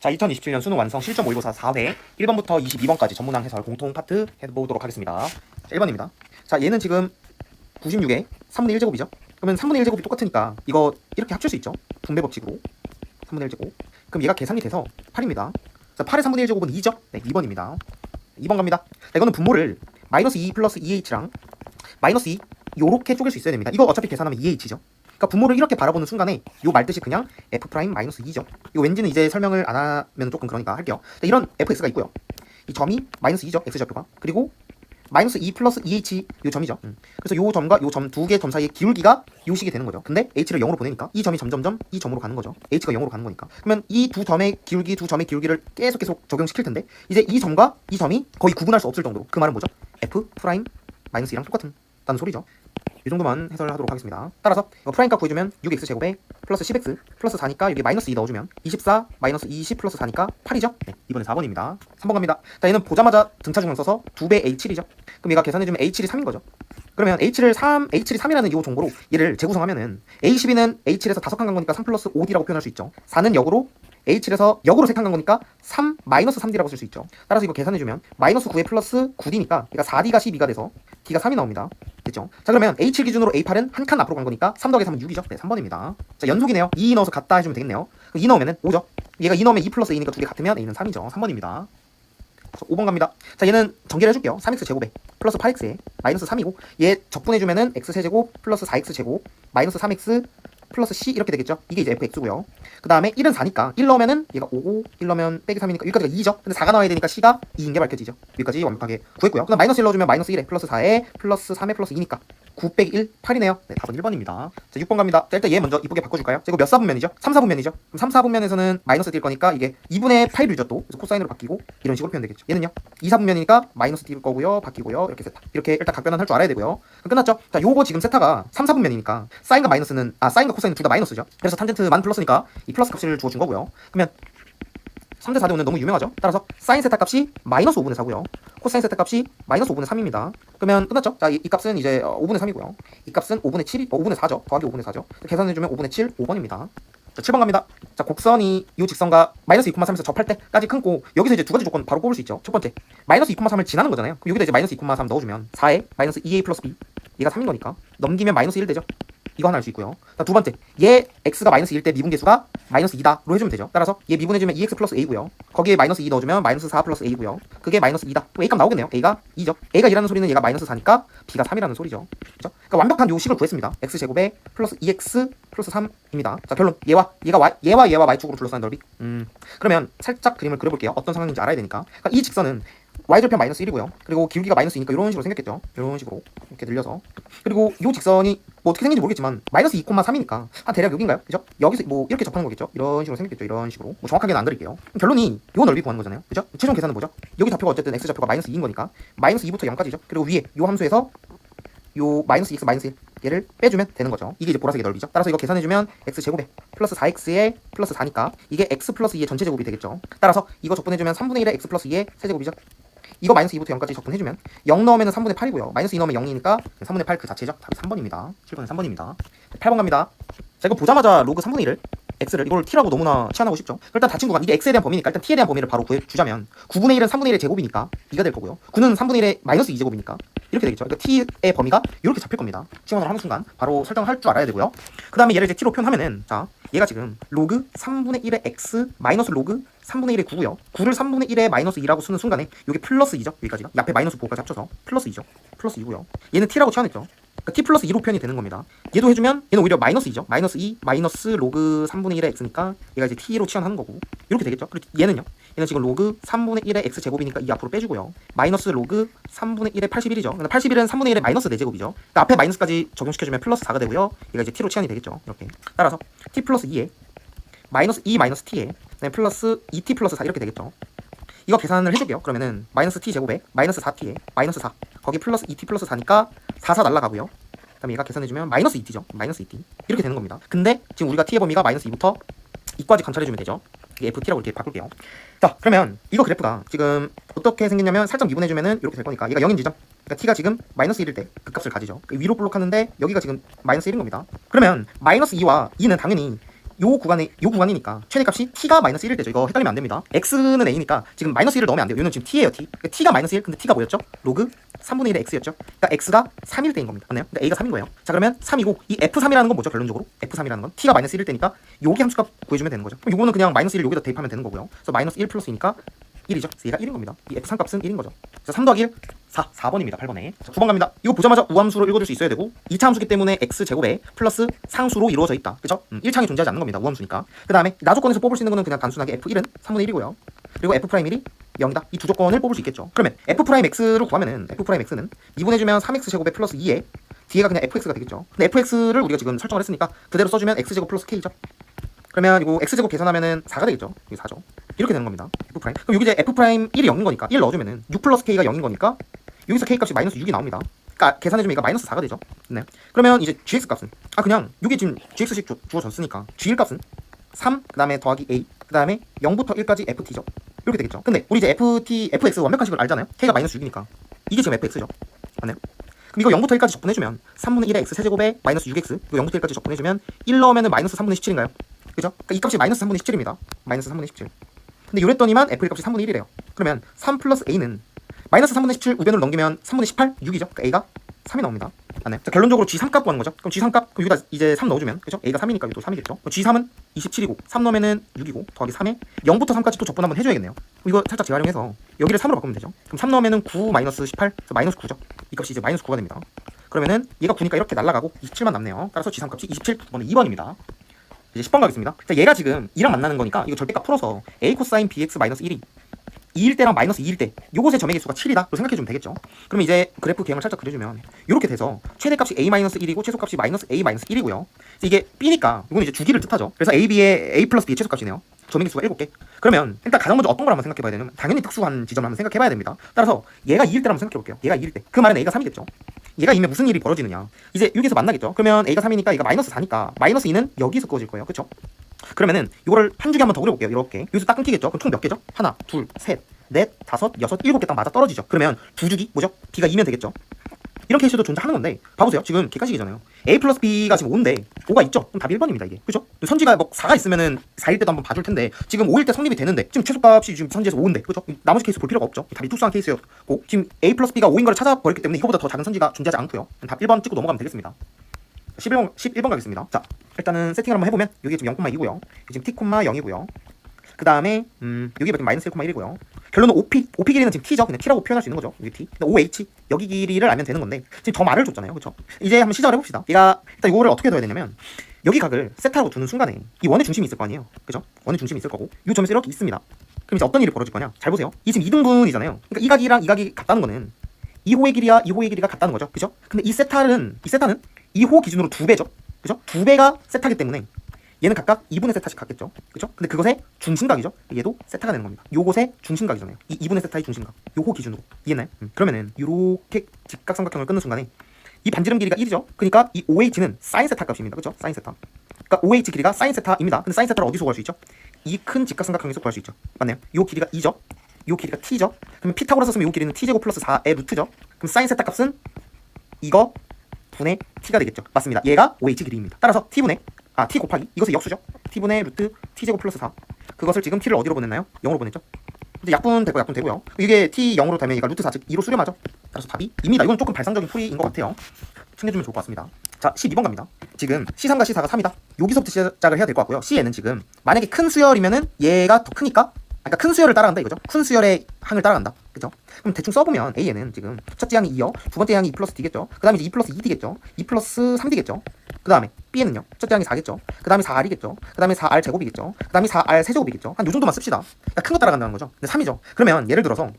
자, 2027년 수능 완성 실전 모의고사 4회 1번부터 22번까지 전문항 해설 공통 파트 해보도록 하겠습니다. 자, 1번입니다. 자, 얘는 지금 96에 3분의 1제곱이죠. 그러면 3분의 1제곱이 똑같으니까 이거 이렇게 합칠 수 있죠. 분배 법칙으로 3분의 1제곱. 그럼 얘가 계산이 돼서 8입니다. 자, 8의 3분의 1제곱은 2죠? 네, 2번입니다. 2번 갑니다. 자, 이거는 분모를 마이너스 2 플러스 2h랑 마이너스 2 요렇게 쪼갤 수 있어야 됩니다. 이거 어차피 계산하면 2h죠. 그러니까 분모를 이렇게 바라보는 순간에 요 말뜻이 그냥 f 프라임 마이너스 2죠. 이거 왠지는 이제 설명을 안 하면 조금 그러니까 할게요. 자, 이런 fx가 있고요. 이 점이 마이너스 2죠. x좌표가. 그리고 마이너스 2 플러스 2h 요 점이죠. 그래서 요 점과 요 점 두 개 점 사이의 기울기가 요 식이 되는 거죠. 근데 h를 0으로 보내니까 이 점이 점점점 이 점으로 가는 거죠. h가 0으로 가는 거니까. 그러면 이 두 점의 기울기를 계속 적용시킬 텐데 이제 이 점과 이 점이 거의 구분할 수 없을 정도로, 그 말은 뭐죠? f 프라임 마이너스 2랑 똑같다는 소리죠. 이 정도만 해설하도록 하겠습니다. 따라서 이거 프라임값 구해주면 6x제곱에 플러스 10x 플러스 4니까 여기 마이너스 2 넣어주면 24 마이너스 20 플러스 4니까 8이죠? 네, 이번에 4번입니다. 3번 갑니다. 자, 얘는 보자마자 등차중량 써서 2배 a7이죠. 그럼 얘가 계산해주면 a7이 3인 거죠. 그러면 h7이 3이라는 이 정보로 얘를 재구성하면은 a12는 h7에서 다섯 칸 간 거니까 3 플러스 5d라고 표현할 수 있죠. 4는 역으로 h7에서 역으로 3칸 간 거니까 3 마이너스 3d라고 쓸 수 있죠. 따라서 이거 계산해주면 마이너스 9에 플러스 9d니까 얘가 4d가 12가 돼서 d가 3이 나옵니다. 됐죠? 자, 그러면 A7 기준으로 A8은 한 칸 앞으로 간 거니까 3 더하기 3은 6이죠. 네, 3번입니다. 자, 연속이네요. 2 넣어서 같다 해주면 되겠네요. 2 넣으면은 5죠. 얘가 2 넣으면 2 플러스 A니까 두 개 같으면 A는 3이죠. 3번입니다. 5번 갑니다. 자, 얘는 전개를 해줄게요. 3x 제곱에 플러스 8x에 마이너스 3이고 얘 적분해주면은 x 세제곱 플러스 4x 제곱 마이너스 3x 플러스 c 이렇게 되겠죠. 이게 이제 fx고요. 그 다음에 1은 4니까 1 넣으면은 얘가 5고 1 넣으면 빼기 3이니까 여기까지가 2죠. 근데 4가 나와야 되니까 c가 2인 게 밝혀지죠. 여기까지 완벽하게 구했고요. 그 다음 마이너스 1 넣어주면 마이너스 1에 플러스 4에 플러스 3에 플러스 2니까 9 빼기 1, 8이네요. 네, 답은 1번입니다. 자, 6번 갑니다. 자, 일단 얘 먼저 이쁘게 바꿔줄까요? 자, 이거 몇 사분면이죠? 3, 4분면이죠? 그럼 3, 4분면에서는 마이너스 뛸 거니까 이게 2분의 8이죠 또. 그래서 코사인으로 바뀌고 이런 식으로 표현되겠죠. 얘는요? 2, 4분면이니까 마이너스 뛸 거고요. 바뀌고요. 이렇게 세타. 이렇게 일단 각변환 할 줄 알아야 되고요. 그럼 끝났죠? 자, 요거 지금 세타가 3, 4분면이니까 사인과 마이너스는 사인과 코사인은 둘 다 마이너스죠. 그래서 탄젠트만 플러스니까 이 플러스 값을 주어준 거고요. 그러면 3대 4대 5는 너무 유명하죠? 따라서 사인 세타 값이 마이너스 5분의 4고요. 코사인 세타 값이 마이너스 5분의 3입니다. 그러면 끝났죠? 자, 이 값은 이제 5분의 3이고요. 이 값은 5분의 7이 5분의 4죠. 더하기 5분의 4죠. 계산해주면 5분의 7, 5번입니다. 자, 7번 갑니다. 자, 곡선이 이 직선과 마이너스 2,3에서 접할 때까지 끊고 여기서 이제 두 가지 조건 바로 뽑을 수 있죠. 첫 번째, 마이너스 2,3을 지나는 거잖아요. 그럼 여기다 이제 마이너스 2,3 넣어주면 4에 마이너스 2a 플러스 b 얘가 3인 거니까 넘기면 마이너스 1 되죠. 이거 하나 알 수 있고요. 자, 두 번째, 얘 x가 마이너스 1 때 미분계수가 마이너스 2다로 해주면 되죠. 따라서 얘 미분해주면 2x 플러스 a고요. 거기에 마이너스 2 넣어주면 마이너스 4 플러스 a고요. 그게 마이너스 2다. 그럼 a값 나오겠네요. a가 2죠. a가 2라는 소리는 얘가 마이너스 4니까 b가 3이라는 소리죠. 그렇죠? 그러니까 완벽한 요 식을 구했습니다. x제곱에 플러스 2x 플러스 3입니다. 자, 결론, 얘와 얘와 y축으로 둘러싸는 넓이. 그러면 살짝 그림을 그려볼게요. 어떤 상황인지 알아야 되니까. 그러니까 이 직선은 y절편 마이너스 1이고요. 그리고 기울기가 마이너스 2니까 이런 식으로 생겼겠죠. 이런 식으로 이렇게 늘려서. 그리고 이 직선이 뭐 어떻게 생긴지 모르겠지만 마이너스 2,3이니까 한 대략 여기인가요? 그죠? 여기서 뭐 이렇게 접하는 거겠죠. 이런 식으로 생겼겠죠. 이런 식으로. 뭐 정확하게는 안 그릴게요. 결론이 요 넓이 구하는 거잖아요. 그죠? 최종 계산은 뭐죠? 여기 좌표가 어쨌든 x좌표가 마이너스 2인 거니까 마이너스 2부터 0까지죠. 그리고 위에 요 함수에서 요 마이너스 2x 마이너스 1 얘를 빼주면 되는 거죠. 이게 이제 보라색의 넓이죠. 따라서 이거 계산해주면 x제곱에 플러스 4x에 플러스 4니까 이게 x 플러스 2의 전체 제곱이 되겠죠. 따라서 이거 적분해주면 3분의 1에 x 플러스 2의 세제곱이죠. 이거 마이너스 2부터 0까지 적분해주면 0 넣으면 3분의 8이고요. 마이너스 2 넣으면 0이니까 3분의 8 그 자체죠. 답이 3번입니다. 7번은 3번입니다. 8번 갑니다. 자, 이거 보자마자 로그 3분의 1을 x를 이걸 t라고 너무나 치환하고 싶죠. 일단 닫힌 구간 이게 x에 대한 범위니까 일단 t에 대한 범위를 바로 구해주자면 9분의 1은 3분의 1의 제곱이니까 b가 될 거고요. 9는 3분의 1의 마이너스 2제곱이니까 이렇게 되겠죠. 그러니까 t의 범위가 이렇게 잡힐 겁니다. 치환을 하는 순간 바로 설정할 줄 알아야 되고요. 그 다음에 얘를 이제 t로 표현하면은 자, 얘가 지금 로그 3분의 1의 x 마이너스 로그 3분의 1의 9고요. 9를 3분의 1의 마이너스 2라고 쓰는 순간에 이게 플러스 2죠. 여기까지가. 옆에 마이너스 부호까지 합쳐서 플러스 2죠. 플러스 2고요. 얘는 t라고 치환했죠. 그러니까 t 플러스 2로 표현이 되는 겁니다. 얘도 해주면 얘는 오히려 마이너스 2죠. 마이너스 2 마이너스 로그 3분의 1의 x니까 얘가 이제 t로 치환하는 거고 이렇게 되겠죠. 그리고 얘는요. 얘는 지금 로그 3분의 1의 x 제곱이니까 이 앞으로 빼주고요. 마이너스 로그 3분의 1의 81이죠. 근데 81은 3분의 1의 마이너스 4제곱이죠. 그러니까 앞에 마이너스까지 적용시켜주면 플러스 4가 되고요. 얘가 이제 t로 치환이 되겠죠. 이렇게. 따라서 t 플러스 2에 마이너스 2 마이너스 t에 플러스 2t 플러스 4 이렇게 되겠죠. 이거 계산을 해줄게요. 그러면은 마이너스 t 제곱에 마이너스 4t에 마이너스 4 거기 플러스 2t 플러스 4니까 4 날라가고요. 그다음에 얘가 계산해주면 마이너스 2t죠. 마이너스 2t 이렇게 되는 겁니다. 근데 지금 우리가 t의 범위가 마이너스 2부터 2까지 관찰해주면 되죠. 이게 ft라고 이렇게 바꿀게요. 자, 그러면 이거 그래프가 지금 어떻게 생겼냐면 살짝 미분해주면은 이렇게 될 거니까 얘가 0인지죠. 그러니까 t가 지금 마이너스 1일 때 그 값을 가지죠. 위로 볼록하는데 여기가 지금 마이너스 1인 겁니다. 그러면 마이너스 2와 2는 당연히 요 구간이니까 최대값이 t가 마이너스 1일 때죠. 이거 헷갈리면 안 됩니다. x는 a니까 지금 마이너스 1을 넣으면 안 돼요. 얘는 지금 t예요, t. 그러니까 t가 마이너스 1, 근데 t가 뭐였죠? 로그 3분의 1의 x였죠. 그러니까 x가 3일 때인 겁니다. 맞나요? 그러니까 a가 3인 거예요. 자, 그러면 3이고 이 f3이라는 건 뭐죠? 결론적으로 f3이라는 건 t가 마이너스 1일 때니까 여기 함수값 구해주면 되는 거죠. 그럼 요거는 그냥 마이너스 1 여기다 대입하면 되는 거고요. 그래서 마이너스 1 플러스니까 1이죠. 그래서 얘가 1인 겁니다. 이 f3 값은 1인 거죠. 그래서 3 더하기 1, 4번입니다. 8번에. 자, 9번 갑니다. 이거 보자마자 우함수로 읽어줄 수 있어야 되고 2차 함수기 때문에 x제곱에 플러스 상수로 이루어져 있다. 그죠? 1창이 존재하지 않는 겁니다. 우함수니까. 그 다음에 나조건에서 뽑을 수 있는 거는 그냥 단순하게 f1은 3분의 1이고요. 그리고 f'1이 0이다. 이 두 조건을 뽑을 수 있겠죠. 그러면 f'x를 구하면은 f'x는 2분해주면 3x제곱에 플러스 2에 뒤에가 그냥 fx가 되겠죠. 근데 fx를 우리가 지금 설정을 했으니까 그대로 써주면 x제곱 플러스 k죠. 그러면 이거 x제곱 계산하면은 4가 되겠죠. 이게 4죠. 이렇게 되는 겁니다. f'. 그럼 여기 이제 f'1이 0인 거니까 1 넣어주면은 6 플러스 k가 0인 거니까 여기서 k 값이 마이너스 6이 나옵니다. 그러니까 계산해주면 얘가 마이너스 4가 되죠. 네. 그러면 이제 gx 값은 그냥 여기 지금 gx식 주어졌으니까 g1 값은 3, 그 다음에 더하기 a, 그 다음에 0부터 1까지 ft죠. 이렇게 되겠죠. 근데 우리 이제 fx 완벽한식을 알잖아요. k가 마이너스 6이니까 이게 지금 fx죠. 맞나요? 그럼 이거 0부터 1까지 적분해주면 3분의 1의 x 세제곱에 마이너스 6x 그리고 0부터 1까지 적분해주면 1 넣으면은 마이너스 3분의 17인가요? 그죠? 그러니까 이 값이 마이너스 3분의 17입니다. 마이너스 3분의 17. 근데 요랬더니만 f1 값이 3분의 1이래요. 그러면 3 플러스 a는 마이너스 3분의 17 우변으로 넘기면 3분의 18, 6이죠. 그러니까 a가 3이 나옵니다. 맞나요? 자, 결론적으로 G3 값 구하는 거죠. 그럼 G3 값, 그럼 여기다 이제 3 넣어주면, 그죠? A가 3이니까 여기도 3이겠죠. G3은 27이고, 3 넣으면은 6이고, 더하기 3에 0부터 3까지 또 적분 한번 해줘야겠네요. 이거 살짝 재활용해서 여기를 3으로 바꾸면 되죠. 그럼 3 넣으면은 9 마이너스 18, 그래서 마이너스 9죠. 이 값이 이제 마이너스 9가 됩니다. 그러면은 얘가 9니까 이렇게 날라가고 27만 남네요. 따라서 G3 값이 27, 9번은 2번입니다. 이제 10번 가겠습니다. 자, 얘가 지금 2랑 만나는 거니까 이거 절대값 풀어서 A 코사인 BX 마이너스 1이 2일 때랑 마이너스 2일 때 요것의 점의 개수가 7이다. 또 생각해주면 되겠죠. 그럼 이제 그래프 개형을 살짝 그려주면 이렇게 돼서 최대값이 A-1이고 최소값이 마이너스 A-1이고요. 이게 B니까 이건 이제 주기를 뜻하죠. 그래서 AB의 A 플러스 B의 최소값이네요. 점의 개수가 7개. 그러면 일단 가장 먼저 어떤 걸 한번 생각해봐야 되냐면 당연히 특수한 지점을 한번 생각해봐야 됩니다. 따라서 얘가 2일 때를 한번 생각해볼게요. 얘가 2일 때. 그 말은 A가 3이겠죠. 얘가 2면 무슨 일이 벌어지느냐. 이제 여기서 만나겠죠. 그러면 A가 3이니까 얘가 마이너스 4니까 마이너스 2는 여기서 그어질 거예요. 그쵸? 그러면은 이거를 한 주기 한번 더 그려볼게요. 이렇게. 여기서 딱 끊기겠죠. 그럼 총 몇 개죠? 하나, 둘, 셋, 넷, 다섯, 여섯, 7개 딱 맞아 떨어지죠. 그러면 두 주기 뭐죠? B가 2면 되겠죠. 이런 케이스도 존재하는 건데 봐보세요. 지금 객관식이잖아요. A 플러스 B가 지금 5인데 5가 있죠? 그럼 답이 1번입니다. 이게. 그죠? 선지가 뭐 4가 있으면은 4일 때도 한번 봐줄 텐데 지금 5일 때 성립이 되는데 지금 최소값이 지금 선지에서 5인데 그죠? 나머지 케이스 볼 필요가 없죠. 답이 특수한 케이스였고 지금 A 플러스 B가 5인 거를 찾아버렸기 때문에 이거보다 더 작은 선지가 존재하지 않고요. 답 1번 찍고 넘어가면 되겠습니다. 11번 가겠습니다. 자, 일단은 세팅을 한번 해보면 여기 지금 0,2고요. 지금 t, 0이고요. 그 다음에 여기 마이너스 1,1이고요. 결론은 OP 길이는 지금 t죠. 그냥 t라고 표현할 수 있는 거죠. 여기 t. 근데 OH 여기 길이를 알면 되는 건데 지금 더 말을 줬잖아요. 그렇죠? 이제 한번 시작을 해봅시다. 얘가 일단 이거를 어떻게 둬야 되냐면 여기 각을 세타로 두는 순간에 이 원의 중심이 있을 거 아니에요. 그죠? 원의 중심이 있을 거고 이 점에서 이렇게 있습니다. 그럼 이제 어떤 일이 벌어질 거냐? 잘 보세요. 이 지금 이등분이잖아요. 그러니까 이 각이랑 이 각이 같다는 거는 이 호의 길이와 이 호의 길이가 같다는 거죠. 그죠? 근데 이 세타는 이 호 기준으로 2배죠. 그죠? 2배가 세타기 때문에 얘는 각각 2분의 세타씩 같겠죠. 그죠? 근데 그것의 중심각이죠. 얘도 세타가 되는 겁니다. 요것의 중심각이잖아요. 이 2분의 세타의 중심각. 요호 기준으로. 이해했나요? 그러면은 요렇게 직각삼각형을 끊는 순간에 이 반지름 길이가 1이죠. 그러니까 이 OH는 사인 세타 값입니다. 그죠? 사인 세타. 그러니까 OH 길이가 사인 세타입니다. 근데 사인 세타를 어디서 구할 수 있죠? 이 큰 직각삼각형에서 구할 수 있죠. 맞나요? 요 길이가 2죠. 요 길이가 t죠. 그러면 피타고라스 쓰면 요 길이는 t제곱 플러스 4의 루트죠. 그럼 사인 세타 값은 이거 분의 t가 되겠죠. 맞습니다. 얘가 OH 길이입니다. 따라서 t 곱하기 이것의 역수죠. t분의 루트 t제곱 플러스 4 그것을 지금 t를 어디로 보냈나요? 0으로 보냈죠. 이제 약분 되고요. 이게 t 0으로 되면 얘가 루트 4 즉 2로 수렴하죠. 따라서 답이 2입니다. 이건 조금 발상적인 풀이인 것 같아요. 챙겨주면 좋을 것 같습니다. 자, 12번 갑니다. 지금 C3과 C4가 3이다. 여기서부터 시작을 해야 될 것 같고요. C에는 지금 만약에 큰 수열이면은 얘가 더 크니까 그러니까 큰 수열을 따라간다 이거죠. 큰 수열의 항을 따라간다. 그죠? 그럼 대충 써보면 A에는 지금 첫째 항이 2요. 두 번째 항이 2 플러스 D겠죠. 그 다음에 이제 2 플러스 2D겠죠. 2 플러스 3D겠죠. 그 다음에 B에는요. 첫째 항이 4겠죠. 그 다음에 4R이겠죠. 그 다음에 4R 제곱이겠죠. 그 다음에 4R 세제곱이겠죠. 한 요 정도만 씁시다. 그러니까 큰 거 따라간다는 거죠. 근데 3이죠. 그러면 예를 들어서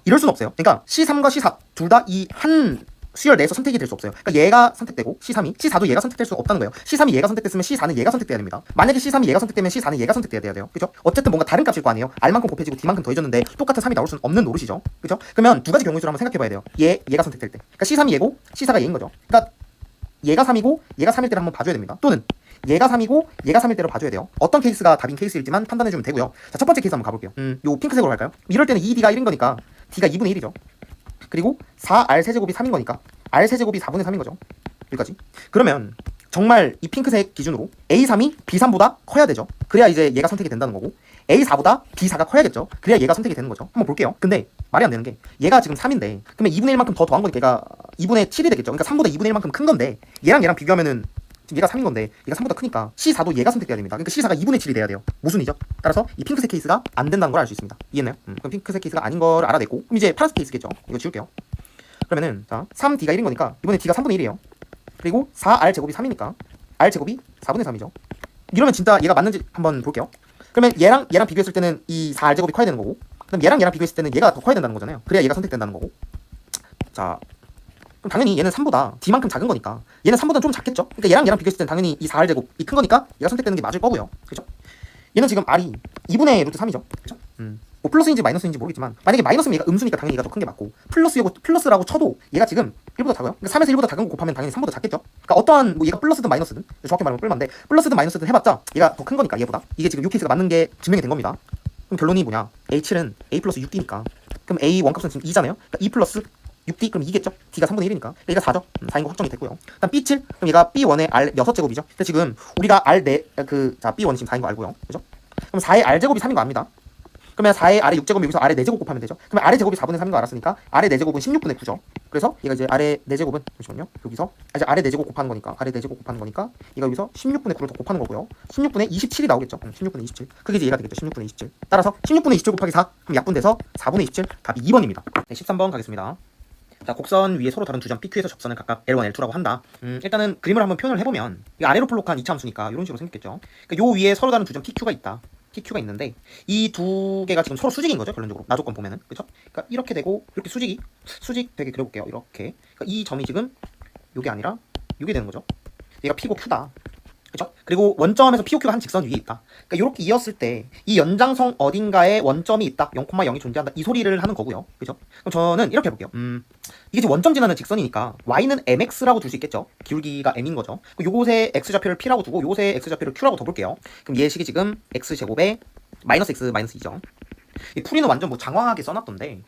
이럴 수는 없어요. 그러니까 C3과 C4 둘 다 이 한 수열 내에서 선택이 될 수 없어요. 그러니까 얘가 선택되고 C3이 C4도 얘가 선택될 수 없다는 거예요. C3이 얘가 선택됐으면 C4는 얘가 선택돼야 됩니다. 만약에 C3이 얘가 선택되면 C4는 얘가 선택돼야 돼요. 그죠? 어쨌든 뭔가 다른 값일 거 아니에요. R만큼 곱해지고 D만큼 더해졌는데 똑같은 3이 나올 수는 없는 노릇이죠. 그죠? 그러면 두 가지 경우의 수를 한번 생각해 봐야 돼요. 얘가 선택될 때. 그러니까 C3이 얘고 C4가 얘인 거죠. 그러니까 얘가 3이고 얘가 3일 때를 한번 봐줘야 됩니다. 또는 얘가 3이고 얘가 3일 때로 봐줘야 돼요. 어떤 케이스가 답인 케이스일지만 판단해주면 되고요. 자, 첫 번째 케이스 한번 가볼게요. 요 핑크색으로 할까요? 이럴 때는 2D가 1인 거니까 D가 2분의 1이죠. 그리고 4R 세제곱이 3인 거니까 R 세제곱이 4분의 3인 거죠. 여기까지. 그러면 정말 이 핑크색 기준으로 A3이 B3보다 커야 되죠. 그래야 이제 얘가 선택이 된다는 거고, A4보다 B4가 커야겠죠. 그래야 얘가 선택이 되는 거죠. 한번 볼게요. 근데 말이 안 되는 게 얘가 지금 3인데 그러면 2분의 1만큼 더 더한 거니까 얘가 2분의 7이 되겠죠. 그러니까 3보다 2분의 1만큼 큰 건데 얘랑 비교하면은 지금 얘가 3인 건데 얘가 3보다 크니까 C4도 얘가 선택돼야 됩니다. 그러니까 C4가 2분의 7이 돼야 돼요. 모순이죠. 따라서 이 핑크색 케이스가 안 된다는 걸 알 수 있습니다. 이해했나요? 그럼 핑크색 케이스가 아닌 걸 알아냈고, 그럼 이제 파란색 케이스겠죠. 이거 지울게요. 그러면은 자 3D가 1인 거니까 이번에 D가 3분의 1이에요. 그리고 4R 제곱이 3이니까 R 제곱이 4분의 3이죠. 이러면 진짜 얘가 맞는지 한번 볼게요. 그러면 얘랑 비교했을 때는 이 4R 제곱이 커야 되는 거고, 그럼 얘랑 비교했을 때는 얘가 더 커야 된다는 거잖아요. 그래야 얘가 선택된다는 거고. 자, 그럼 당연히 얘는 3보다 D만큼 작은 거니까 얘는 3보다 좀 작겠죠. 그러니까 얘랑 비교했을 때는 당연히 이 4R 제곱이 큰 거니까 얘가 선택되는 게 맞을 거고요. 그죠? 얘는 지금 R이 2분의 루트 3이죠. 그죠? 뭐 플러스인지 마이너스인지 모르겠지만 만약에 마이너스면 얘가 음수니까 당연히 얘가 더 큰 게 맞고, 플러스라고 쳐도 얘가 지금 1보다 작아요. 그러니까 3에서 1보다 작은 거 곱하면 당연히 3보다 작겠죠. 그러니까 어떠한 뭐 얘가 플러스든 마이너스든, 정확히 말하면 뿔만데 플러스든 마이너스든 해봤자 얘가 더 큰 거니까 얘보다. 이게 지금 요 케이스가 맞는 게 증명이 된 겁니다. 그럼 결론이 뭐냐? A7은 A 플러스 6D니까 그럼 A 원값은 지금 2잖아요. 그러니까 2 플러스 6D 그럼 2겠죠. D가 3분의 1이니까 얘가 4죠. 4인 거 확정이 됐고요. 그다음 B7 그럼 얘가 B1의 R 6제곱이죠. 근데 지금 우리가 R 자 B1이 지금 4인 거 알고요. 그죠? 그럼 4의 R 제곱이 3인 거 압니다. 그러면 4의 아래 6제곱 여기서 아래 4제곱 곱하면 되죠. 그러면 아래 제곱이 4분의 3인 거 알았으니까 아래 4제곱은 16분의 9죠. 그래서 얘가 이제 아래 4제곱은 잠시만요. 여기서 이제 아래 4제곱 곱하는 거니까 얘가 여기서 16분의 9를 더 곱하는 거고요. 16분의 27이 나오겠죠. 16분의 27. 그게 이제 얘가 되겠죠. 16분의 27. 따라서 16분의 27 곱하기 4 그럼 약분돼서 4분의 27 답이 2번입니다. 네, 13번 가겠습니다. 자, 곡선 위에 서로 다른 두 점 PQ에서 접선을 각각 L1, L2라고 한다. 일단은 그림을 한번 표현을 해보면 이 아래로 볼록한 이차 함수니까 이런 식으로 생겼겠죠. 그러니까 요 위에 서로 다른 두 점 PQ가 있다. PQ가 있는데 이 두 개가 지금 서로 수직인 거죠. 결론적으로 나조건 보면은, 그렇죠? 그러니까 이렇게 되고 이렇게 수직 되게 그려볼게요. 이렇게. 그러니까 이 점이 지금 요게 아니라 요게 되는 거죠. 얘가 P고 Q다. 그렇죠? 그리고 원점에서 POQ가 한 직선 위에 있다. 그러니까 이렇게 이었을 때 이 연장성 어딘가에 원점이 있다. 0,0이 존재한다. 이 소리를 하는 거고요. 그죠? 그럼 저는 이렇게 해볼게요. 이게 지금 원점 지나는 직선이니까 y는 mx라고 둘 수 있겠죠. 기울기가 m인 거죠. 요곳에 x좌표를 p라고 두고 요곳에 x좌표를 q라고 둬볼게요. 그럼 얘 식이 지금 x제곱에 마이너스 x 마이너스 2죠. 이 풀이는 완전 뭐 장황하게 써놨던데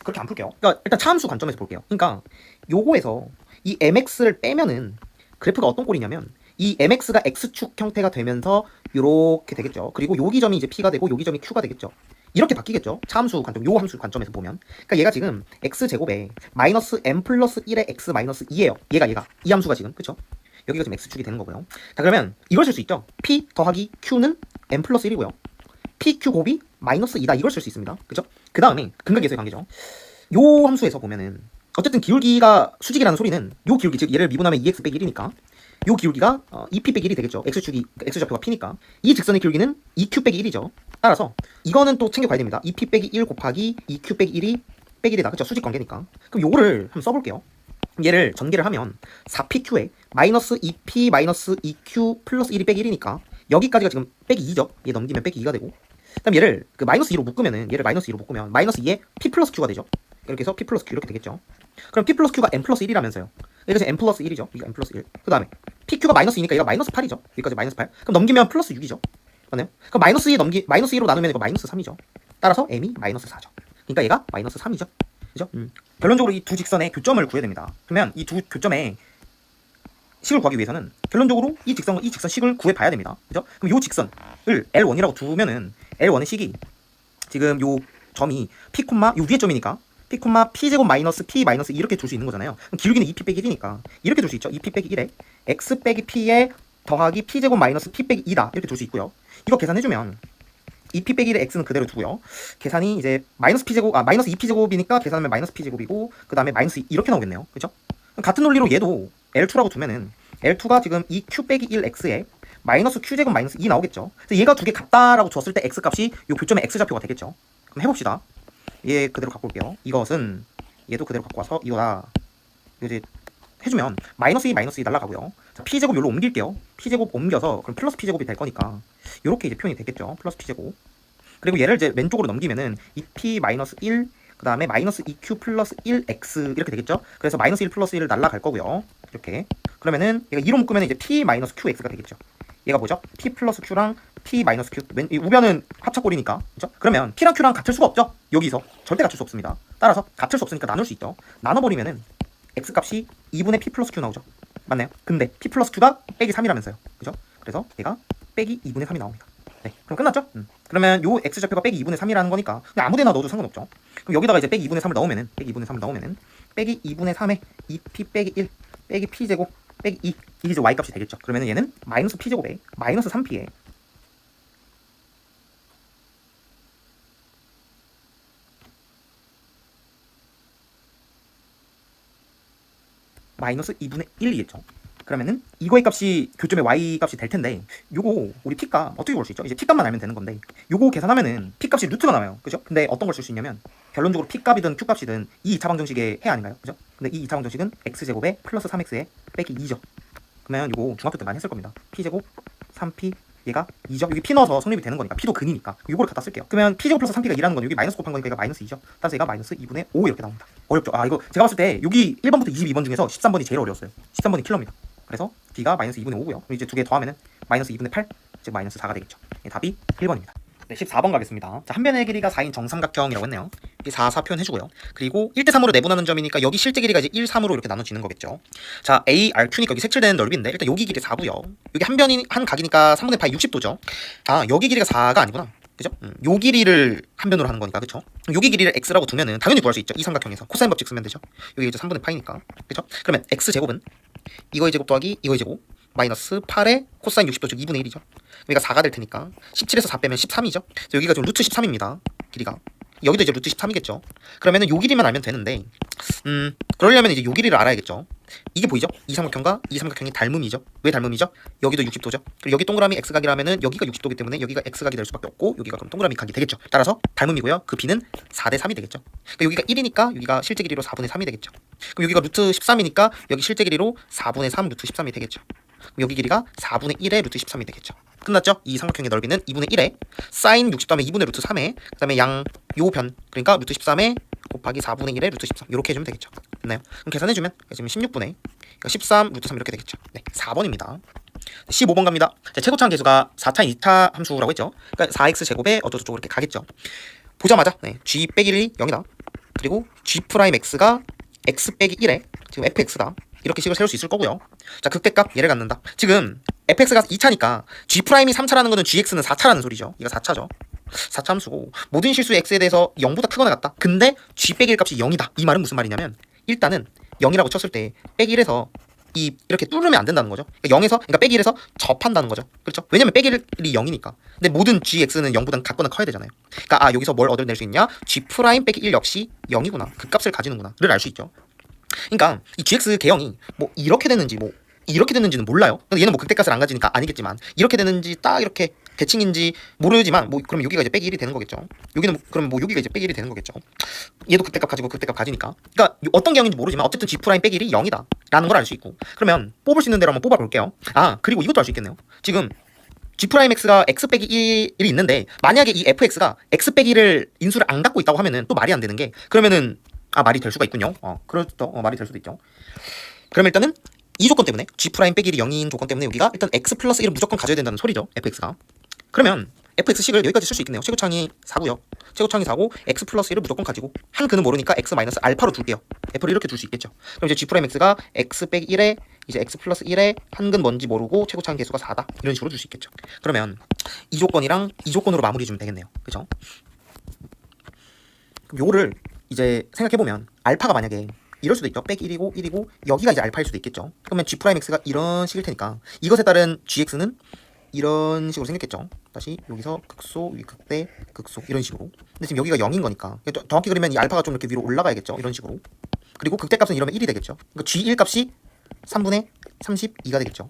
그렇게 안 풀게요. 그러니까 일단 차함수 관점에서 볼게요. 그러니까 요거에서 이 mx를 빼면은 그래프가 어떤 꼴이냐면 이 mx가 x축 형태가 되면서 이렇게 되겠죠. 그리고 여기 점이 이제 p가 되고 여기 점이 q가 되겠죠. 이렇게 바뀌겠죠. 차함수 관점, 요 함수 관점에서 보면. 그러니까 얘가 지금 x제곱에 마이너스 m 플러스 1의 x 마이너스 2예요. 얘가 이 함수가 지금, 그쵸? 여기가 지금 x축이 되는 거고요. 자, 그러면 이걸 쓸 수 있죠. p 더하기 q는 m 플러스 1이고요. pq 곱이 마이너스 2다. 이걸 쓸 수 있습니다. 그쵸? 그 다음에 근각계수의 관계죠. 요 함수에서 보면은 어쨌든 기울기가 수직이라는 소리는 요 기울기, 즉 얘를 미분하면 2x 빼기 1이니까 요 기울기가 2p 빼기 1이 되겠죠. x축이 x좌표가 p니까 이 직선의 기울기는 2q 빼기 1이죠. 따라서 이거는 또 챙겨가야 됩니다. 2p 빼기 1 곱하기 2q 빼기 1이 빼기 1이다. 그쵸? 수직 관계니까. 그럼 요거를 한번 써볼게요. 얘를 전개를 하면 4pq에 마이너스 2p 마이너스 2q 플러스 1이 빼기 1이니까 여기까지가 지금 빼기 2죠. 얘 넘기면 빼기 2가 되고, 그다음 얘를 그 마이너스 2로 묶으면은 얘를 마이너스 2로 묶으면 마이너스 2에 p 플러스 q가 되죠. 이렇게 해서 p 플러스 q 이렇게 되겠죠. 그럼 p 플러스 q가 m 플러스 1이라면서요. 여기서 m 플러스 1이죠. 이거 m 플러스 1. 그 다음에 pq가 마이너스 2니까 얘가 마이너스 8이죠. 여기까지 마이너스 8. 그럼 넘기면 플러스 6이죠. 맞나요? 그럼 마이너스 2로 나누면 이거 마이너스 3이죠. 따라서 m이 마이너스 4죠. 그러니까 얘가 마이너스 3이죠. 그죠? 결론적으로 이 두 직선의 교점을 구해야 됩니다. 그러면 이 두 교점의 식을 구하기 위해서는 결론적으로 이 직선 식을 구해봐야 됩니다. 그죠? 그럼 요 직선을 L1이라고 두면은 L1의 식이 지금 요 점이 P, 요 위에 점이니까 P, P제곱 마이너스 P 마이너스 이렇게 둘 수 있는 거잖아요. 그럼 기울기는 2P 빼기 1이니까 이렇게 둘 수 있죠. 2P 빼기 1에 X 빼기 P에 더하기 P제곱 마이너스 P 빼기 2다. 이렇게 둘 수 있고요. 이거 계산해주면 2P 빼기 1의 X는 그대로 두고요. 계산이 이제 마이너스 2P제곱이니까 계산하면 마이너스 P제곱이고 그 다음에 마이너스 2 이렇게 나오겠네요. 그죠? 같은 논리로 얘도 L2라고 두면은 L2가 지금 2Q 빼기 1X에 마이너스 Q제곱 마이너스 2 나오겠죠. 그래서 얘가 두 개 같다라고 줬을 때 X 값이 요 교점의 X좌표가 되겠죠. 그럼 해봅시다. 얘 그대로 갖고 올게요. 이것은 얘도 그대로 갖고 와서 이거다. 이제 해주면 마이너스 2 날라가고요. 자, P제곱 요로 옮길게요. P제곱 옮겨서 그럼 플러스 P제곱이 될 거니까 이렇게 이제 표현이 되겠죠. 플러스 P제곱. 그리고 얘를 이제 왼쪽으로 넘기면은 2P 마이너스 1 그 다음에 마이너스 2Q 플러스 1X 이렇게 되겠죠. 그래서 마이너스 1 플러스 1을 날라갈 거고요. 이렇게. 그러면은 얘가 2로 묶으면 이제 P 마이너스 QX가 되겠죠. 얘가 뭐죠? P 플러스 Q랑 P 마이너스 Q. 우변은 합차꼴이니까. 그죠? 그러면 P랑 Q랑 같을 수가 없죠. 여기서. 절대 같을 수 없습니다. 따라서 같을 수 없으니까 나눌 수 있죠. 나눠버리면은 X 값이 2분의 P 플러스 Q 나오죠. 맞나요? 근데 p 플러스 2가 빼기 3이라면서요. 그죠? 그래서 얘가 빼기 2분의 3이 나옵니다. 네, 그럼 끝났죠? 그러면 요 x좌표가 빼기 2분의 3이라는 거니까 그냥 아무데나 넣어도 상관없죠. 그럼 여기다가 이제 빼기 2분의 3을 넣으면은 빼기 2분의 3에 2p 빼기 1 빼기 p제곱 빼기 2 이게 이제 y값이 되겠죠. 그러면은 얘는 마이너스 p제곱에 마이너스 3p에 마이너스 2분의 1이겠죠. 그러면은 이거의 값이 교점의 y 값이 될 텐데 요거 우리 p값 어떻게 볼 수 있죠? 이제 p값만 알면 되는 건데 요거 계산하면은 p값이 루트가 나와요. 그죠? 근데 어떤 걸 쓸 수 있냐면 결론적으로 p값이든 q값이든 이 2차 방정식의 해 아닌가요? 그죠? 근데 이 2차 방정식은 x제곱에 플러스 3x에 빼기 2죠. 그러면 요거 중학교 때 많이 했을 겁니다. p제곱 3p 얘가 2죠. 여기 p 넣어서 성립이 되는 거니까 p도 근이니까 요거를 갖다 쓸게요. 그러면 p제곱 플러스 3p가 2라는 건 여기 마이너스 곱한 거니까 얘가 마이너스 2죠. 따라서 얘가 마이너스 2분의 5 이렇게 나옵니다. 어렵죠? 아 이거 제가 봤을 때 여기 1번부터 22번 중에서 13번이 제일 어려웠어요. 13번이 킬러입니다. 그래서 b가 마이너스 2분의 5고요. 그럼 이제 두 개 더하면은 마이너스 2분의 8, 즉 마이너스 4가 되겠죠. 답이 1번입니다. 네, 14번 가겠습니다. 자, 한 변의 길이가 4인 정삼각형이라고 했네요. 이 4, 4 표현해주고요. 그리고 1대3으로 내분하는 점이니까 여기 실제 길이가 이제 1, 3으로 이렇게 나눠지는 거겠죠. 자, A, RQ니까 여기 색칠되는 넓이인데 일단 여기 길이 4고요. 여기 한 변이 한 각이니까 3분의 파이 60도죠. 아, 여기 길이가 4가 아니구나. 그죠? 요 길이를 한 변으로 하는 거니까, 그쵸? 여기 길이를 x라고 두면은 당연히 구할 수 있죠. 이 삼각형에서 코사인 법칙 쓰면 되죠. 여기 이제 3분의 파이니까, 그쵸? 그러면 x제곱은 이거의 제곱 더하기 이거의 제곱 마이너스 8의 코사인 60도 즉 2분의 1이죠. 여기가 4가 될 테니까 17에서 4 빼면 13이죠. 여기가 지금 루트 13입니다. 길이가. 여기도 이제 루트 13이겠죠. 그러면은 요 길이만 알면 되는데 그러려면 이제 요 길이를 알아야겠죠. 이게 보이죠? 이 삼각형과 이 삼각형이 닮음이죠. 왜 닮음이죠? 여기도 60도죠. 그리고 여기 동그라미 x각이라면은 여기가 60도기 때문에 여기가 x각이 될 수밖에 없고 여기가 그럼 동그라미 각이 되겠죠. 따라서 닮음이고요. 그 b는 4대 3이 되겠죠. 그러니까 여기가 1이니까 여기가 실제 길이로 4분의 3이 되겠죠. 그럼 여기가 루트 13이니까 여기 실제 길이로 4분의 3 루트 13이 되겠죠. 그럼 여기 길이가 4분의 1의 루트 13이 되겠죠. 끝났죠? 이 삼각형의 넓이는 2분의 1에 사인 60 다음에 2분의 루트 3에 그 다음에 양 요 변 그러니까 루트 13에 곱하기 4분의 1의 루트 13 이렇게 해주면 되겠죠. 됐나요? 그럼 계산해주면 지금 16분의 그러니까 13 루트 3 이렇게 되겠죠. 네, 4번입니다. 15번 갑니다. 최고차항 계수가 4차인 2차 함수라고 했죠. 그러니까 4x 제곱에 어쩌고저쩌고 이렇게 가겠죠. 보자마자 네, g 빼기 1이 0이다. 그리고 g 프라임 x가 x 빼기 1에 지금 fx다. 이렇게 식을 세울 수 있을 거고요. 자, 극대값 얘를 갖는다. 지금 fx가 2차니까 g 프라임이 3차라는 거는 gx는 4차라는 소리죠. 이거 4차죠. 4차 함수고 모든 실수의 x에 대해서 0보다 크거나 같다. 근데 g 빼기 1 값이 0이다. 이 말은 무슨 말이냐면 일단은 0이라고 쳤을 때 빼기 1에서 이렇게 뚫으면 안 된다는 거죠. 그러니까 0에서 그러니까 빼기 1에서 접한다는 거죠. 그렇죠? 왜냐면 빼기 1이 0이니까. 근데 모든 gx는 0보다 같거나 커야 되잖아요. 그러니까 여기서 뭘 얻어낼 수 있냐? g 프라임 빼기 1 역시 0이구나. 그 값을 가지는구나를 알 수 있죠. 그러니까 이 gx 개형이 뭐 이렇게 됐는지 뭐 이렇게 됐는지는 몰라요. 근데 얘는 뭐 극대값을 안 가지니까 아니겠지만 이렇게 됐는지 딱 이렇게 대칭인지 모르지만 뭐 그럼 여기가 이제 빼기 1이 되는 거겠죠. 여기는 그럼 뭐 여기가 이제 빼기 1이 되는 거겠죠. 얘도 극대값 가지고 극대값 가지니까. 그러니까 어떤 개형인지 모르지만 어쨌든 g 프라임 빼기 1이 0이다 라는 걸 알 수 있고. 그러면 뽑을 수 있는 대로 한번 뽑아 볼게요. 그리고 이것도 알 수 있겠네요. 지금 g 프라임 x가 x 빼기 1이 있는데 만약에 이 fx가 x 빼기 1을 인수를 안 갖고 있다고 하면은 또 말이 안 되는 게 그러면은 말이 될 수가 있군요. 그렇죠. 말이 될 수도 있죠. 그러면 일단은 이 조건 때문에 g 프라임 빼기 1이 0인 조건 때문에 여기가 일단 x 플러스 1을 무조건 가져야 된다는 소리죠. fx가. 그러면 fx식을 여기까지 쓸 수 있겠네요. 최고창이 4고요. 최고창이 4고 x 플러스 1을 무조건 가지고 한 근은 모르니까 x 마이너스 알파로 둘게요. f를 이렇게 둘 수 있겠죠. 그럼 이제 g 프라임 x가 x 빼기 1에 이제 x 플러스 1에 한 근 뭔지 모르고 최고창 개수가 4다. 이런 식으로 줄 수 있겠죠. 그러면 이 조건이랑 이 조건으로 마무리 주면 되겠네요. 그죠? 그럼 요거를 이제 생각해보면 알파가 만약에 이럴 수도 있죠. 빼기 1이고 여기가 이제 알파일 수도 있겠죠. 그러면 g 프라임 x가 이런 식일 테니까 이것에 따른 gx는 이런 식으로 생겼겠죠. 다시 여기서 극소, 위극대, 극소 이런 식으로. 근데 지금 여기가 0인 거니까 정확히 그리면 이 알파가 좀 이렇게 위로 올라가야겠죠. 이런 식으로. 그리고 극대값은 이러면 1이 되겠죠. 그러니까 g1 값이 3분의 32가 되겠죠.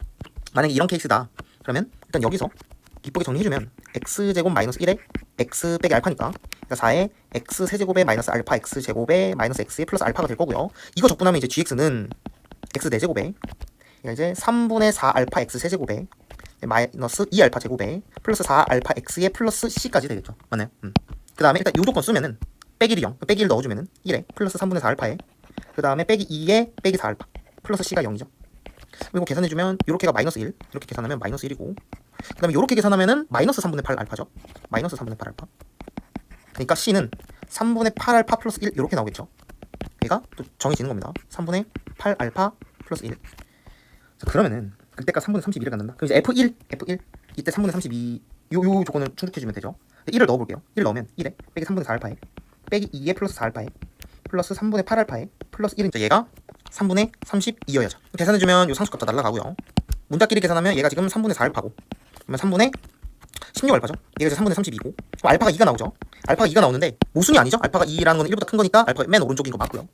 만약에 이런 케이스다. 그러면 일단 여기서 이쁘게 정리해주면 x제곱 마이너스 1에 x 빼기 알파니까 그러니까 4에 x 세제곱에 마이너스 알파 x제곱에 마이너스 x에 플러스 알파가 될 거고요. 이거 적분하면 이제 gx는 x 4제곱에 이제 3분의 4 알파 x 세제곱에 마이너스 2 알파 제곱에 플러스 4 알파 x에 플러스 c까지 되겠죠. 맞나요? 그 다음에 일단 요 조건 쓰면은 빼기 1이 0 빼기 1 넣어주면은 1에 플러스 3분의 4 알파에 그 다음에 빼기 2에 빼기 4 알파 플러스 c가 0이죠. 그리고 계산해주면 요렇게가 마이너스 1 이렇게 계산하면 마이너스 1이고 그 다음에 요렇게 계산하면은 마이너스 3분의 8 알파죠. 마이너스 3분의 8 알파. 그러니까 c는 3분의 8 알파 플러스 1 이렇게 나오겠죠. 얘가 또 정해지는 겁니다. 3분의 8 알파 플러스 1. 자, 그러면은 그때가 3분의 32를 갖는다. 그럼 이제 F1 이때 3분의 32 요 조건을 충족해주면 되죠. 1을 넣어볼게요. 1 넣으면 1에 빼기 3분의 4알파에 빼기 2에 플러스 4알파에 플러스 3분의 8알파에 플러스 1은 얘가 3분의 32여야죠. 계산해주면 요 상수값 다 날라가고요. 문자끼리 계산하면 얘가 지금 3분의 4알파고 그러면 3분의 16알파죠. 얘가 이제 3분의 32고 알파가 2가 나오죠. 알파가 2가 나오는데 모순이 아니죠. 알파가 2라는 건 1보다 큰 거니까 알파가 맨 오른쪽인 거 맞고요.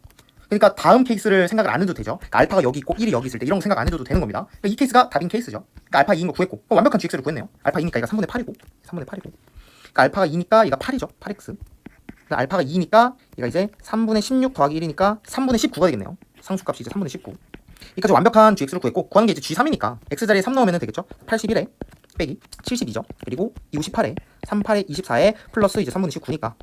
그러니까 다음 케이스를 생각을 안 해도 되죠. 그러니까 알파가 여기 있고 1이 여기 있을 때 이런 거 생각 안 해도 되는 겁니다. 그러니까 이 케이스가 답인 케이스죠. 그러니까 알파 2인 거 구했고 완벽한 GX를 구했네요. 알파 2니까 얘가 3분의 8이고 3분의 8이고 그러니까 알파가 2니까 얘가 8이죠. 8x 그러니까 알파가 2니까 얘가 이제 3분의 16 더하기 1이니까 3분의 19가 되겠네요. 상수값이 이제 3분의 19 여기까지 완벽한 GX를 구했고 구하는 게 이제 G3이니까 X자리에 3 넣으면 되겠죠. 81에 빼기 72죠. 그리고 2 18에 38에 24에 플러스 이제 3분의 19니까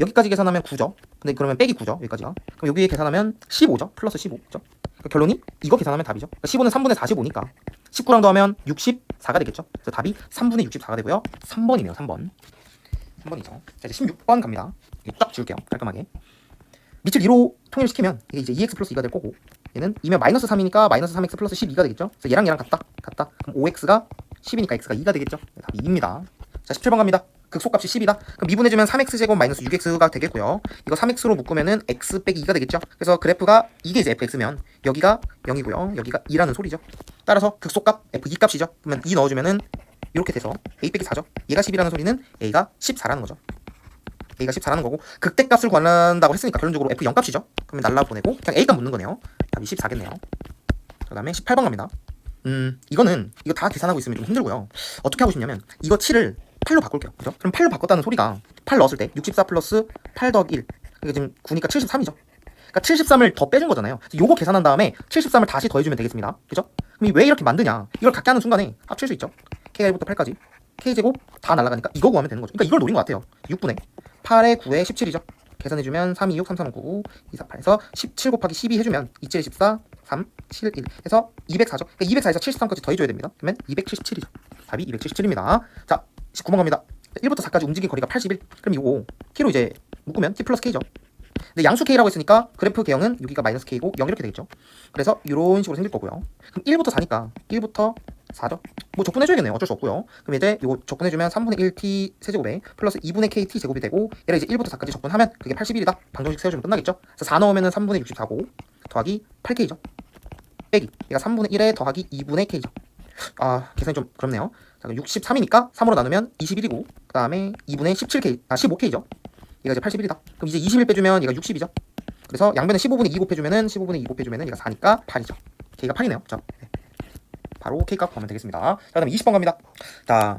여기까지 계산하면 9죠. 근데 그러면 빼기 9죠. 여기까지가. 그럼 여기에 계산하면 15죠. 플러스 15죠. 그러니까 결론이 이거 계산하면 답이죠. 그러니까 15는 3분의 45니까 19랑 더하면 64가 되겠죠. 그래서 답이 3분의 64가 되고요. 3번이네요. 3번. 3번이죠. 자, 이제 16번 갑니다. 딱 지울게요. 깔끔하게. 밑을 2로 통일시키면 이게 이제 2x 플러스 2가 될 거고 얘는 2면 마이너스 3이니까 마이너스 3x 플러스 12가 되겠죠. 그래서 얘랑 같다. 그럼 5x가 10이니까 x가 2가 되겠죠. 답이 2입니다. 자, 17번 갑니다. 극소값이 10이다. 그럼 미분해주면 3x제곱 마이너스 6x가 되겠고요. 이거 3x로 묶으면은 x 빼기 2가 되겠죠. 그래서 그래프가 이게 이제 fx면 여기가 0이고요. 여기가 2라는 소리죠. 따라서 극소값 f2 값이죠. 그러면 2 넣어주면은 이렇게 돼서 a 빼기 4죠. 얘가 10이라는 소리는 a가 14라는 거죠. a가 14라는 거고 극대값을 구한다고 했으니까 결론적으로 f 0값이죠. 그러면 날라보내고 그냥 a값 묻는 거네요. 답이 14겠네요. 그 다음에 18번 갑니다. 이거는 이거 다 계산하고 있으면 좀 힘들고요. 어떻게 하고 싶냐면 이거 7을 8로 바꿀게요. 그죠? 그럼 8로 바꿨다는 소리가 8 넣었을 때 64 플러스 8 더하기 1 이게 지금 9니까 73이죠. 그러니까 73을 더 빼준 거잖아요. 요거 계산한 다음에 73을 다시 더해주면 되겠습니다. 그죠? 그럼 왜 이렇게 만드냐? 이걸 갖게 하는 순간에 합칠 수 있죠. K가 1부터 8까지 K제곱 다 날아가니까 이거 구하면 되는 거죠. 그러니까 이걸 노린 것 같아요. 6분의 8에 9에 17이죠. 계산해주면 3, 2, 6, 3, 3, 9, 2, 4, 8에서 17 곱하기 12 해주면 2, 7, 14, 3, 7, 1 해서 204죠. 그러니까 204에서 73까지 더해줘야 됩니다. 그러면 277이죠. 답이 277입니다. 자, 19번 갑니다. 1부터 4까지 움직인 거리가 81. 그럼 이거 K로 이제 묶으면 T 플러스 K죠. 근데 양수 K라고 했으니까 그래프 개형은 여기가 마이너스 K고 0 이렇게 되겠죠. 그래서 이런 식으로 생길 거고요. 그럼 1부터 4니까 1부터 4죠. 뭐 적분해줘야겠네요. 어쩔 수 없고요. 그럼 이제 이거 적분해주면 3분의 1t 세제곱에 플러스 2분의 kt 제곱이 되고 얘를 이제 1부터 4까지 적분하면 그게 81이다. 방정식 세워주면 끝나겠죠. 그래서 4 넣으면은 3분의 64고 더하기 8k죠. 빼기 얘가 3분의 1에 더하기 2분의 k죠. 아 계산이 좀 그렇네요. 자, 63이니까 3으로 나누면 21이고 그 다음에 2분의 17k 15k죠. 얘가 이제 81이다. 그럼 이제 21 빼주면 얘가 60이죠. 그래서 양변에 15분의 2 곱해주면은 15분의 2 곱해주면은 얘가 4니까 8이죠. k가 8이네요. 그죠? 네. 바로 K값 구하면 되겠습니다. 자, 그다음에 20번 갑니다. 자,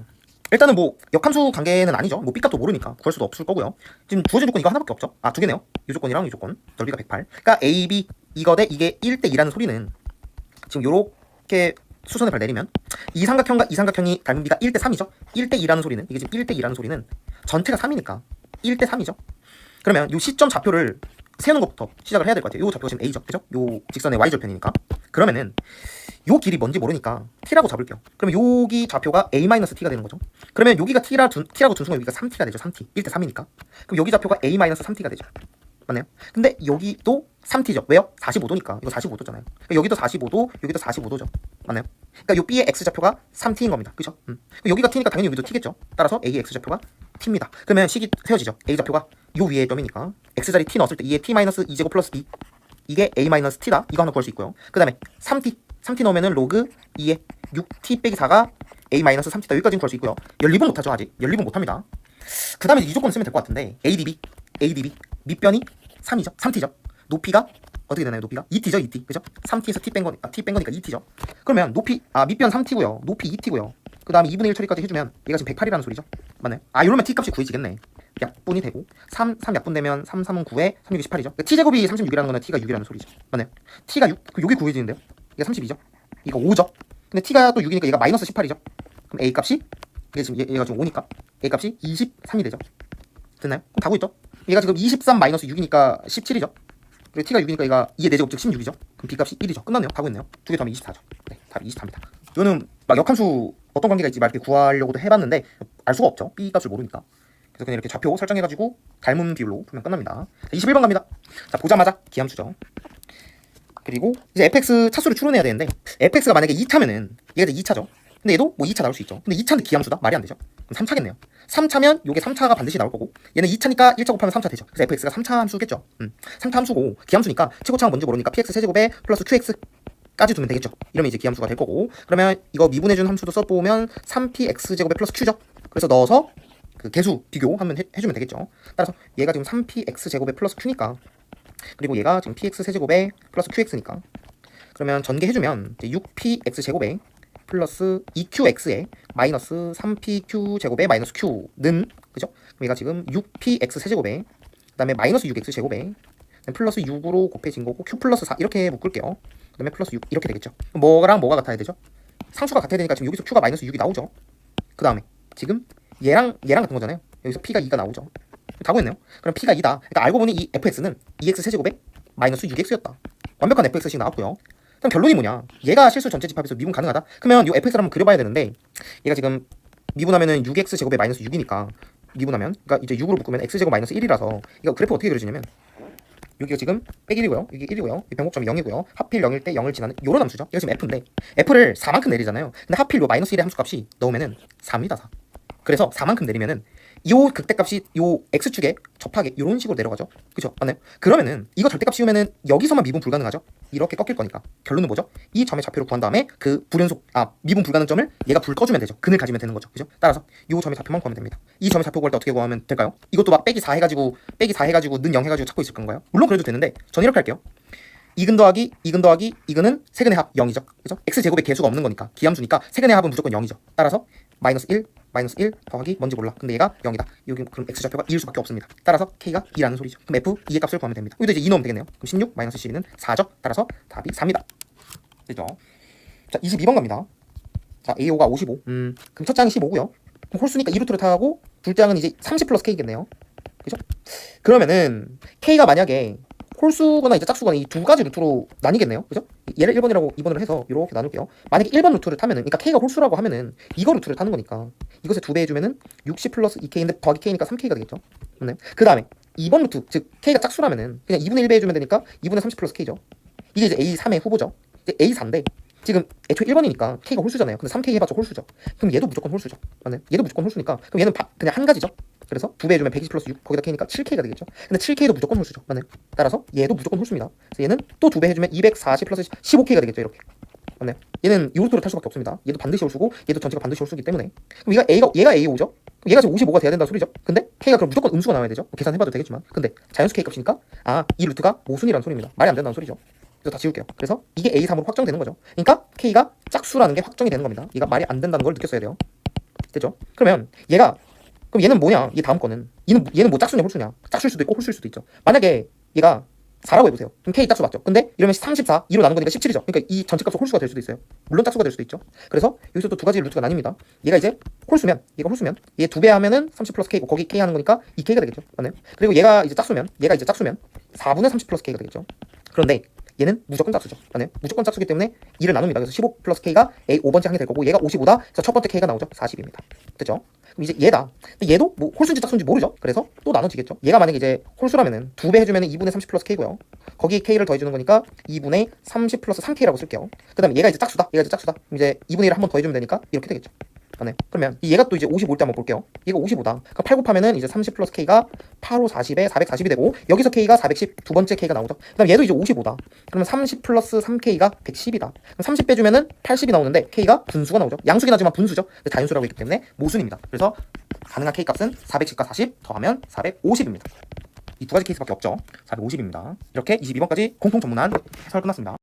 일단은 뭐 역함수 관계는 아니죠. 뭐 B값도 모르니까 구할 수도 없을 거고요. 지금 주어진 조건 이거 하나밖에 없죠. 아, 두 개네요. 이 조건이랑 이 조건. 넓이가 108. 그러니까 A, B 이거 대 이게 1대 2라는 소리는 지금 요렇게 수선의 발 내리면 이 삼각형과 이 삼각형이 닮은 비가 1대 3이죠. 1대 2라는 소리는 이게 지금 1대 2라는 소리는 전체가 3이니까 1대 3이죠. 그러면 요 시점 좌표를 세우는 것부터 시작을 해야 될 것 같아요. 요 좌표가 지금 A죠. 그죠? 요 직선의 Y절편이니까. 그러면은 요 길이 뭔지 모르니까 T라고 잡을게요. 그러면 여기 좌표가 A-T가 되는 거죠. 그러면 여기가 T라고 둔 순간 여기가 3T가 되죠. 3T. 1대 3이니까. 그럼 여기 좌표가 A-3T가 되죠. 맞나요? 근데 여기도 3T죠. 왜요? 45도니까. 이거 45도잖아요. 그러니까 여기도 45도, 여기도 45도죠. 맞나요? 그러니까 요 B의 X좌표가 3T인 겁니다. 그죠? 여기가 T니까 당연히 여기도 T겠죠. 따라서 A의 X좌표가 T입니다. 그러면 식이 세워지죠. A좌표가 요 위에 점이니까 X자리 T 넣었을 때 2에 T-2제곱 플러스 B 이게 A-T다. 이거 하나 구할 수 있고요. 그 다음에 3T 넣으면은 로그 2에 6T 빼기 4가 A-3T다. 여기까지는 구할 수 있고요. 연립은 못하죠. 아직 연립은 못합니다. 그 다음에 이 조건 쓰면 될 것 같은데 ADB 밑변이 3이죠. 3T죠. 높이가 어떻게 되나요? 높이가 2T죠. 2T. 그죠? 3T에서 T 뺀 거니까 2T죠. 그러면 밑변 3T고요. 높이 2T고요. 그 다음에 2분의 1 처리까지 해주면 얘가 지금 108이라는 소리죠. 맞나요? 아, 이러면 T값이 구해지겠네. 약분이 되고 3 약분되면 3, 3은 9에 3, 6이 18이죠. 그러니까 T제곱이 36이라는 거는 T가 6이라는 소리죠. 맞나요? T가 6, 여기 구해지는데요. 이게 32죠. 이거 5죠. 근데 T가 또 6이니까 얘가 마이너스 18이죠. 그럼 A값이 이게 지금 얘가 지금 5니까 A값이 23이 되죠. 됐나요? 그럼 다 구했죠. 얘가 지금 23 마이너스 6이니까 17이죠. 그리고 T가 6이니까 얘가 2의 4제곱 즉 16이죠. 그럼 B값이 1이죠. 끝났네요. 다 구했네요. 두 개 더하면 24죠. 네, 답이 24입니다. 이거는 막 역함수 어떤 관계가 있지 막 이렇게 구하려고도 해봤는데 알 수가 없죠. B값을 모르니까. 그래서 그냥 이렇게 좌표 설정해가지고 닮은 비율로 풀면 끝납니다. 자, 21번 갑니다. 자, 보자마자 기함수죠. 그리고 이제 fx 차수를 추론해야 되는데 fx가 만약에 2차면은 얘가 이제 2차죠. 근데 얘도 뭐 2차 나올 수 있죠. 근데 2차인데 기함수다? 말이 안 되죠. 그럼 3차겠네요. 3차면 요게 3차가 반드시 나올 거고 얘는 2차니까 1차 곱하면 3차 되죠. 그래서 fx가 3차 함수겠죠. 3차 함수고 기함수니까 최고차가 뭔지 모르니까 px 세제곱에 플러스 qx까지 두면 되겠죠. 이러면 이제 기함수가 될 거고 그러면 이거 미분해준 함수도 써보면 3px 제곱에 플러스 q죠. 그래서 넣어서 그 개수 비교하면 해주면 되겠죠. 따라서 얘가 지금 3px 제곱에 플러스 q니까 그리고 얘가 지금 px 세제곱에 플러스 qx니까 그러면 전개해주면 6px 제곱에 플러스 2qx에 마이너스 3pq 제곱에 마이너스 q는 그죠? 그럼 얘가 지금 6px 세제곱에 그 다음에 마이너스 6x 제곱에 플러스 6으로 곱해진 거고 q 플러스 4 이렇게 묶을게요. 그 다음에 플러스 6 이렇게 되겠죠. 뭐랑 뭐가 같아야 되죠? 상수가 같아야 되니까 지금 여기서 q가 마이너스 6이 나오죠. 그 다음에 지금 얘랑 같은 거잖아요. 여기서 p가 2가 나오죠. 다 구했네요. 그럼 p가 2다. 그러니까 알고 보니 이 fx는 2x 세제곱에 마이너스 6x였다. 완벽한 fx식 나왔고요. 그럼 결론이 뭐냐? 얘가 실수 전체 집합에서 미분 가능하다? 그러면 이 fx를 한번 그려봐야 되는데 얘가 지금 미분하면은 6x 제곱에 마이너스 6이니까 미분하면 그러니까 이제 6으로 묶으면 x 제곱 마이너스 1이라서 이거 그래프 어떻게 그려지냐면 여기가 지금 백 1이고요. 여기 1이고요. 이 변곡점이 0이고요. 하필 0일 때 0을 지나는 요런 함수죠. 얘가 지금 f인데 f를 4만큼 내리잖아요. 근데 하필 요 마이너스 1의 함수값이 넣으면은 4입니다. 4. 그래서 4만큼 내리면은 요 극대값이 요 x축에 접하게 이런 식으로 내려가죠. 그죠? 맞나요? 그러면은 이거 절대값 씌우면은 여기서만 미분 불가능하죠. 이렇게 꺾일 거니까 결론은 뭐죠? 이 점의 좌표를 구한 다음에 그 미분 불가능점을 얘가 불 꺼주면 되죠. 근을 가지면 되는 거죠. 그죠? 따라서 요 점의 좌표만 구하면 됩니다. 이 점의 좌표 구할 때 어떻게 구하면 될까요? 이것도 막 빼기 4 해가지고 는 0 해가지고 찾고 있을 건가요? 물론 그래도 되는데 저는 이렇게 할게요. 이근 더하기 이근은 세근의 합 0이죠. 그죠? x제곱에 개수가 없는 거니까 기함수니까 세근의 합은 무조건 0이죠. 따라서 마이너스 1 더하기 뭔지 몰라. 근데 얘가 0이다. 여기 그럼 x좌표가 2일 수밖에 없습니다. 따라서 k가 2라는 소리죠. 그럼 f 2의 값을 구하면 됩니다. 여기도 이제 2 넣으면 되겠네요. 그럼 16 마이너스 12는 4죠. 따라서 답이 4입니다. 됐죠? 자 22번 갑니다. 자 a5가 55. 그럼 첫 장이 15고요. 그럼 홀수니까 2루트를 타고 둘째 장은 이제 30 플러스 k겠네요. 그죠? 그러면은 k가 만약에 홀수거나 이제 짝수거나 이 두 가지 루트로 나뉘겠네요. 그죠? 얘를 1번이라고 2번으로 해서 이렇게 나눌게요. 만약에 1번 루트를 타면은 그러니까 k가 홀수라고 하면은 이거 루트를 타는 거니까 이것에 2배 해주면은 60 플러스 2k인데 더하기 k니까 3k가 되겠죠. 맞나요? 그 다음에 2번 루트 즉 k가 짝수라면은 그냥 2분의 1배 해주면 되니까 2분의 30 플러스 k죠. 이게 이제 a3의 후보죠. 이제 a4인데 지금 애초에 1번이니까 k가 홀수잖아요. 근데 3k 해봤자 홀수죠. 그럼 얘도 무조건 홀수죠. 맞나요? 얘도 무조건 홀수니까 그럼 얘는 그냥 한 가지죠. 그래서 2배 해주면 120 플러스 6 거기다 k니까 7k가 되겠죠. 근데 7k도 무조건 홀수죠. 맞나요? 따라서 얘도 무조건 홀수입니다. 그래서 얘는 또 2배 해주면 240 플러스 15k가 되겠죠. 이렇게. 맞나요? 얘는 이 루트로 탈 수밖에 없습니다. 얘도 반드시 홀수고 얘도 전체가 반드시 홀수기 때문에 그럼 얘가 A5죠? 그럼 얘가 지금 55가 돼야 된다는 소리죠. 근데 K가 그럼 무조건 음수가 나와야 되죠. 계산해봐도 되겠지만 근데 자연수 K 값이니까 이 루트가 모순이라는 소리입니다. 말이 안 된다는 소리죠. 그래서 다 지울게요. 그래서 이게 A3으로 확정되는 거죠. 그러니까 K가 짝수라는 게 확정이 되는 겁니다. 얘가 말이 안 된다는 걸 느꼈어야 돼요. 됐죠? 그럼 얘는 뭐냐? 얘 다음 거는 얘는 뭐 짝수냐 홀수냐? 짝수일 수도 있고 홀수일 수도 있죠. 만약에 얘가 4라고 해보세요. 그럼 K 짝수 맞죠? 근데 이러면 34, 2로 나눈 거니까 17이죠. 그러니까 이 전체 값은 홀수가 될 수도 있어요. 물론 짝수가 될 수도 있죠. 그래서 여기서 또 두 가지 루트가 나뉩니다. 얘가 이제 홀수면 얘 2배 하면은 30 플러스 K고 거기 K 하는 거니까 2K가 되겠죠. 맞나요? 그리고 얘가 이제 짝수면 4분의 30 플러스 K가 되겠죠. 그런데 얘는 무조건 짝수죠. 맞나요? 무조건 짝수기 때문에 2를 나눕니다. 그래서 15 플러스 K가 A 5번째 항이 될 거고 얘가 55다. 그래서 첫 번째 K가 나오죠. 40입니다. 됐죠? 그럼 이제 얘다. 근데 얘도 뭐 홀수인지 짝수인지 모르죠. 그래서 또 나눠지겠죠. 얘가 만약에 이제 홀수라면은 2배 해주면은 2분의 30 플러스 K고요. 거기에 K를 더해주는 거니까 2분의 30 플러스 3K라고 쓸게요. 그 다음에 얘가 이제 짝수다. 그럼 이제 2분의 1을 한 번 더해주면 되니까 이렇게 되겠죠. 맞나요? 그러면 얘가 또 이제 55일 때 한번 볼게요. 얘가 55다. 그럼 8 곱하면은 이제 30 플러스 K가 8, 5, 40에 440이 되고 여기서 K가 410 두 번째 K가 나오죠. 그 다음 얘도 이제 55다. 그러면 30 플러스 3K가 110이다. 그럼 30 빼주면은 80이 나오는데 K가 분수가 나오죠. 양수긴 하지만 분수죠. 다인수라고 했기 때문에 모순입니다. 그래서 가능한 K 값은 410과 40 더하면 450입니다. 이 두 가지 케이스밖에 없죠. 450입니다. 이렇게 22번까지 공통 전문한 해설 끝났습니다.